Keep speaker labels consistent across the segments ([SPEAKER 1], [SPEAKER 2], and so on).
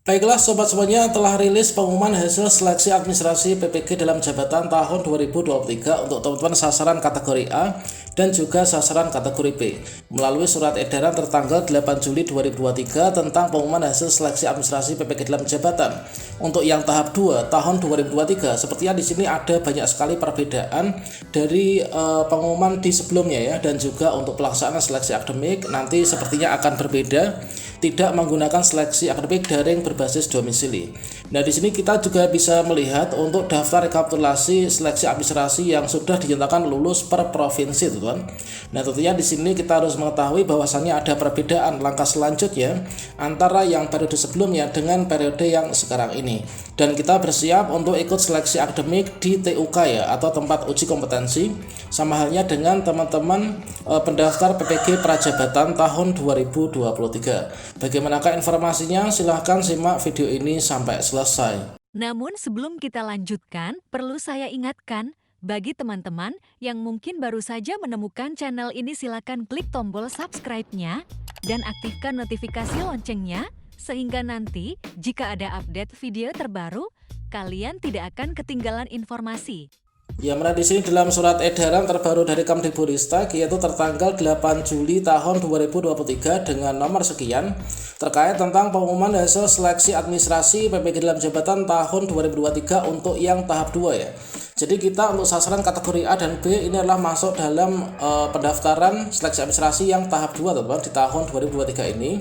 [SPEAKER 1] Baiklah sobat semuanya, telah rilis pengumuman hasil seleksi administrasi PPG dalam jabatan tahun 2023 untuk teman-teman sasaran kategori A dan juga sasaran kategori B melalui surat edaran tertanggal 8 Juli 2023 tentang pengumuman hasil seleksi administrasi PPG dalam jabatan. Untuk yang tahap 2 tahun 2023, sepertinya di sini ada banyak sekali perbedaan dari pengumuman di sebelumnya ya, dan juga untuk pelaksanaan seleksi akademik nanti sepertinya akan berbeda, tidak menggunakan seleksi akademik daring berbasis domisili. Nah, di sini kita juga bisa melihat untuk daftar rekapitulasi seleksi administrasi yang sudah dinyatakan lulus per provinsi, teman. Nah, tentunya di sini kita harus mengetahui bahwasannya ada perbedaan langkah selanjutnya antara yang periode sebelumnya dengan periode yang sekarang ini. Dan kita bersiap untuk ikut seleksi akademik di TUK ya, atau tempat uji kompetensi, sama halnya dengan teman-teman pendaftar PPG Prajabatan tahun 2023. Bagaimanakah informasinya? Silahkan simak video ini sampai selesai.
[SPEAKER 2] Namun sebelum kita lanjutkan, perlu saya ingatkan, bagi teman-teman yang mungkin baru saja menemukan channel ini, silakan klik tombol subscribe-nya dan aktifkan notifikasi loncengnya, sehingga nanti jika ada update video terbaru, kalian tidak akan ketinggalan informasi.
[SPEAKER 1] Ya, mana di sini dalam surat edaran terbaru dari Kemdikbudristek yaitu tertanggal 8 Juli tahun 2023 dengan nomor sekian terkait tentang pengumuman hasil seleksi administrasi PPG dalam jabatan tahun 2023 untuk yang tahap 2 ya. Jadi kita untuk sasaran kategori A dan B ini adalah masuk dalam pendaftaran seleksi administrasi yang tahap 2 teman-teman di tahun 2023 ini.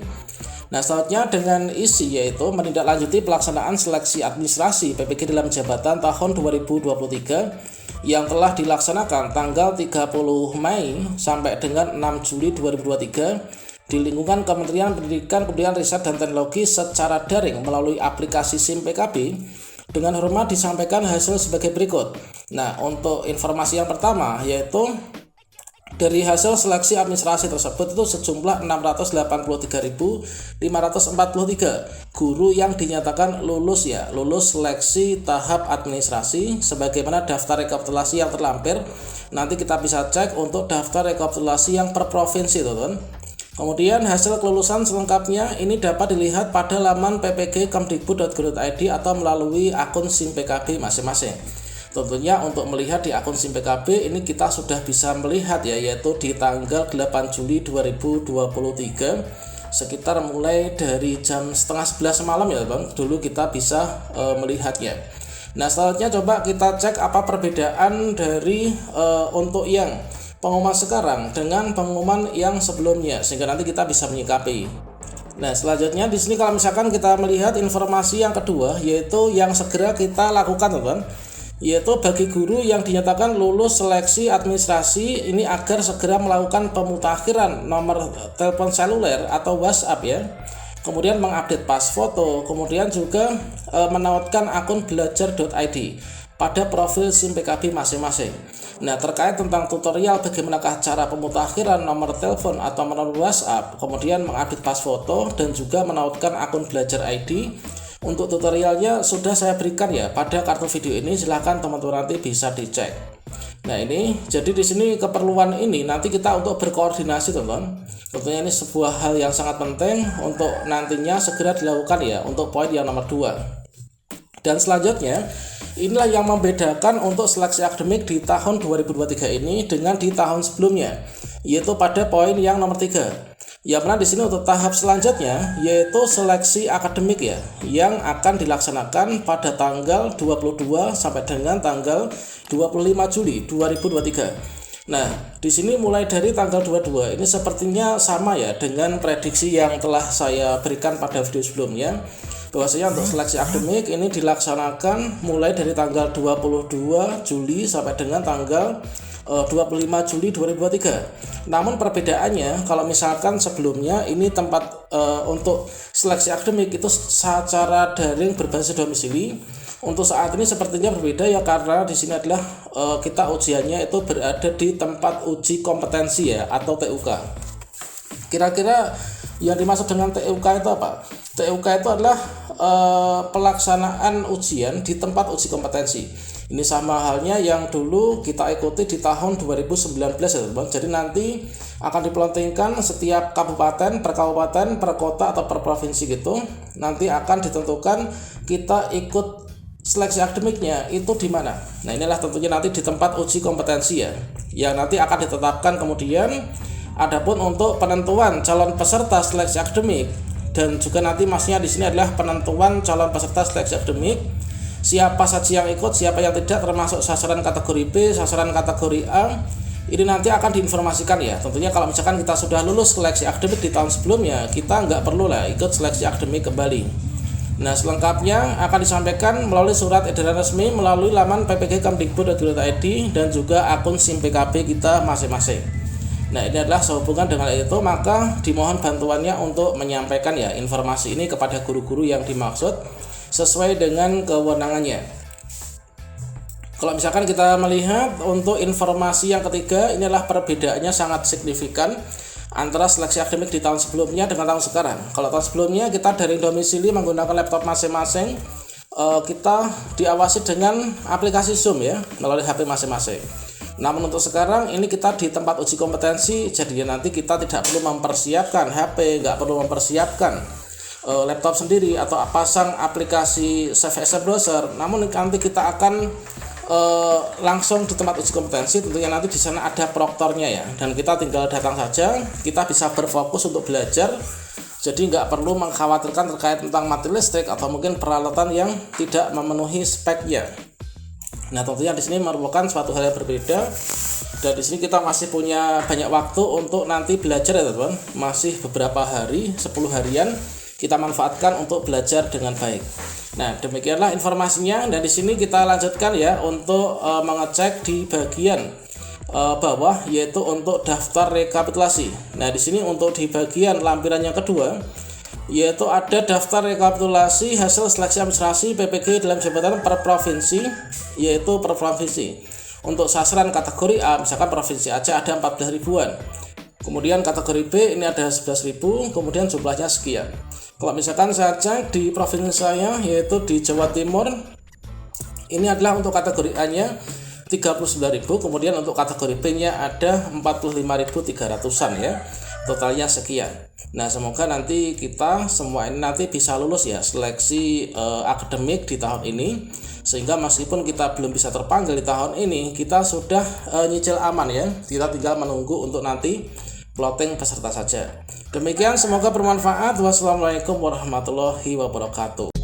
[SPEAKER 1] Nah, selanjutnya dengan isi yaitu menindaklanjuti pelaksanaan seleksi administrasi PPG dalam jabatan tahun 2023 yang telah dilaksanakan tanggal 30 Mei sampai dengan 6 Juli 2023 di lingkungan Kementerian Pendidikan, Kebudayaan, Riset, dan Teknologi secara daring melalui aplikasi SIM PKB. Dengan hormat disampaikan hasil sebagai berikut. Nah, untuk informasi yang pertama yaitu dari hasil seleksi administrasi tersebut itu sejumlah 683.543 guru yang dinyatakan lulus ya, lulus seleksi tahap administrasi sebagaimana daftar rekapitulasi yang terlampir. Nanti kita bisa cek untuk daftar rekapitulasi yang per provinsi, teman-teman. Kemudian hasil kelulusan selengkapnya ini dapat dilihat pada laman ppg.kemdikbud.go.id atau melalui akun SIM PKB masing-masing. Tentunya untuk melihat di akun SIM PKB ini kita sudah bisa melihat ya, yaitu di tanggal 8 Juli 2023 sekitar mulai dari jam setengah 11 malam ya bang, dulu kita bisa melihatnya. Nah, selanjutnya coba kita cek apa perbedaan dari untuk yang pengumuman sekarang dengan pengumuman yang sebelumnya sehingga nanti kita bisa menyikapi. Nah, selanjutnya di sini kalau misalkan kita melihat informasi yang kedua yaitu yang segera kita lakukan teman, yaitu bagi guru yang dinyatakan lulus seleksi administrasi ini agar segera melakukan pemutakhiran nomor telepon seluler atau WhatsApp ya, kemudian mengupdate pas foto, kemudian juga menautkan akun belajar.id pada profil SIM PKB masing-masing. Nah, terkait tentang tutorial bagaimanakah cara pemutakhiran nomor telepon atau nomor WhatsApp, kemudian mengupdate pas foto dan juga menautkan akun belajar ID, untuk tutorialnya sudah saya berikan ya pada kartu video ini, silahkan teman-teman nanti bisa dicek. Nah, ini jadi di sini keperluan ini nanti kita untuk berkoordinasi teman-teman. Tentunya ini sebuah hal yang sangat penting untuk nantinya segera dilakukan ya untuk poin yang nomor 2. Dan selanjutnya inilah yang membedakan untuk seleksi akademik di tahun 2023 ini dengan di tahun sebelumnya, yaitu pada poin yang nomor 3. Ya, mana di sini untuk tahap selanjutnya yaitu seleksi akademik ya, yang akan dilaksanakan pada tanggal 22 sampai dengan tanggal 25 Juli 2023. Nah, di sini mulai dari tanggal 22 ini sepertinya sama ya dengan prediksi yang telah saya berikan pada video sebelumnya, bahwasanya untuk seleksi akademik ini dilaksanakan mulai dari tanggal 22 Juli sampai dengan tanggal 25 Juli 2023. Namun perbedaannya kalau misalkan sebelumnya ini tempat untuk seleksi akademik itu secara daring berbasis domisili, untuk saat ini sepertinya berbeda ya, karena di sini adalah kita ujiannya itu berada di tempat uji kompetensi ya atau TUK. Kira-kira yang dimaksud dengan TUK itu apa? TUK itu adalah pelaksanaan ujian di tempat uji kompetensi. Ini sama halnya yang dulu kita ikuti di tahun 2019 ya teman. Jadi nanti akan diplottingkan setiap kabupaten, per kabupaten, per kota atau per provinsi gitu. Nanti akan ditentukan kita ikut seleksi akademiknya itu di mana. Nah, inilah tentunya nanti di tempat uji kompetensi ya, yang nanti akan ditetapkan kemudian. Adapun untuk penentuan calon peserta seleksi akademik dan juga nanti maksudnya di sini adalah penentuan calon peserta seleksi akademik, siapa saja yang ikut, siapa yang tidak, termasuk sasaran kategori B, sasaran kategori A. Ini nanti akan diinformasikan ya. Tentunya kalau misalkan kita sudah lulus seleksi akademik di tahun sebelumnya, kita nggak perlu lah ikut seleksi akademik kembali. Nah, selengkapnya akan disampaikan melalui surat edaran resmi melalui laman ppg.kemdikbud.go.id dan juga akun SIM PKB kita masing-masing. Nah, ini adalah sehubungan dengan itu, maka dimohon bantuannya untuk menyampaikan ya informasi ini kepada guru-guru yang dimaksud sesuai dengan kewenangannya. Kalau misalkan kita melihat untuk informasi yang ketiga, ini adalah perbedaannya sangat signifikan antara seleksi akademik di tahun sebelumnya dengan tahun sekarang. Kalau tahun sebelumnya kita dari domisili menggunakan laptop masing-masing, kita diawasi dengan aplikasi Zoom ya, melalui HP masing-masing. Namun untuk sekarang ini kita di tempat uji kompetensi, jadi nanti kita tidak perlu mempersiapkan HP, nggak perlu mempersiapkan laptop sendiri atau pasang aplikasi Save as a Browser. Namun nanti kita akan langsung di tempat uji kompetensi. Tentunya nanti di sana ada proktornya ya, dan kita tinggal datang saja, kita bisa berfokus untuk belajar. Jadi nggak perlu mengkhawatirkan terkait tentang mati listrik atau mungkin peralatan yang tidak memenuhi speknya. Nah, tentunya di sini merupakan suatu hal yang berbeda, dan di sini kita masih punya banyak waktu untuk nanti belajar ya teman-teman. Masih beberapa hari, 10 harian kita manfaatkan untuk belajar dengan baik. Nah, demikianlah informasinya, dan di sini kita lanjutkan ya untuk mengecek di bagian bawah, yaitu untuk daftar rekapitulasi. Nah, di sini untuk di bagian lampiran yang kedua, yaitu ada daftar rekapitulasi hasil seleksi administrasi PPG dalam jabatan per provinsi, yaitu per provinsi. Untuk sasaran kategori A, misalkan provinsi Aceh ada 14 ribuan. Kemudian kategori B ini ada 11.000, kemudian jumlahnya sekian. Kalau misalkan saya cek di provinsi saya, yaitu di Jawa Timur, ini adalah untuk kategori A-nya 39.000, kemudian untuk kategori B-nya ada 45.300-an ya. Totalnya sekian. Nah, semoga nanti kita semua ini nanti bisa lulus ya seleksi akademik di tahun ini, sehingga meskipun kita belum bisa terpanggil di tahun ini, kita sudah nyicil aman ya. Kita tinggal menunggu untuk nanti plotting peserta saja. Demikian, semoga bermanfaat. Wassalamualaikum warahmatullahi wabarakatuh.